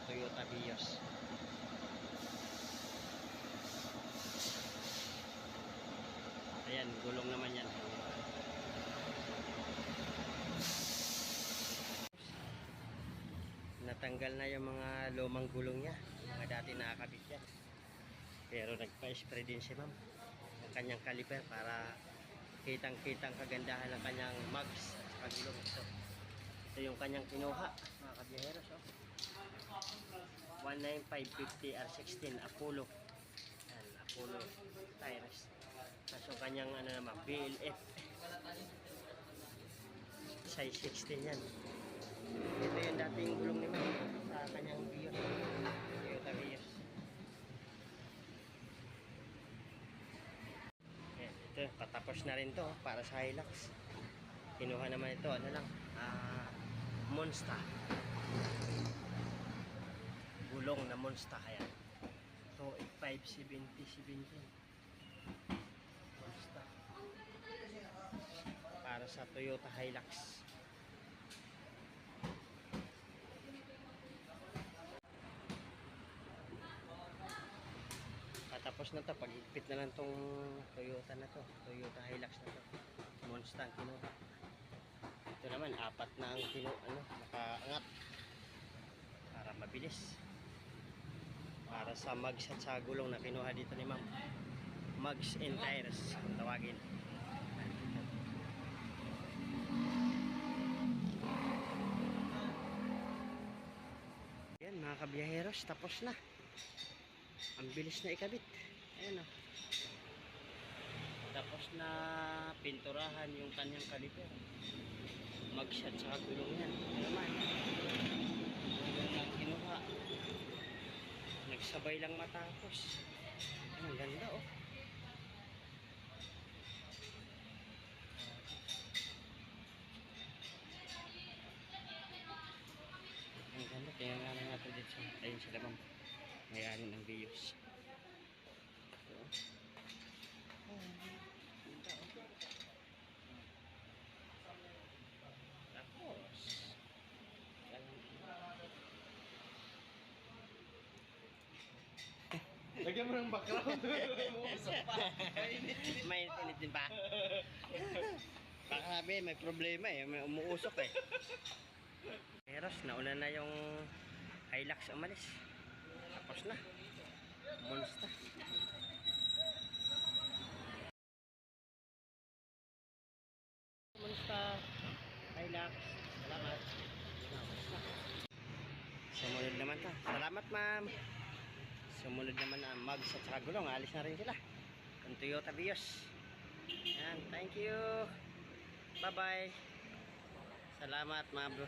Toyota Vios. Ayan, gulong naman yan. Natanggal na yung mga lumang gulong niya, mga dati nakakabit yan, pero nagpa-spray din si ma'am ng kanyang caliper para kitang-kitang kagandahan ng kanyang mags at gulong. Ito yung kanyang kinuha, mga kabiyaheros. 19550 R16 Apollo. Yan, Apollo tires. Kaso kanyang ano naman, BLF size 16 yan. Ito yung dating gulong ni ma'am sa kanyang Vios, Toyota Vios. Ito, patapos na rin to para sa Hilux. Kinuha naman ito, ano lang, Monster. Gulong na Monster, ayan. Ito, 570-17. Monster. Para sa Toyota Hilux. Tapos na to, pag-ipit na lang tong Toyota na to, Toyota Hilux na to, Monster ang kinuha. Ito naman, 4 na ang nakaangat para mabilis. Para sa mags at sa gulong na kinuha dito ni ma'am, mags and tires kung tawagin. Yan mga kabiyaheros, tapos na. Ang bilis na ikabit. Ayan o. Tapos na pinturahan yung kanyang caliper. Mag-shot sa gulong yan. Naman. Ang kinuha. Nagsabay lang matapos. Ang ganda o. Ang ganda. Tingnan nga natin dito. Ayun sila ma'am. Mayroon ng Vios. Tapos lagyan mo ng background. may init din pa. Baka sabi may problema eh, may umuusok eh. Meros, nauna na yung Hilux umalis. Tapos na. Monster. Monster. Hilux. Salamat. Sumunod naman ta. Salamat ma'am. Sumunod naman ang mags at saka gulong. Alis na rin sila. Ang Toyota Vios. Yan. Thank you. Bye bye. Salamat mga bro.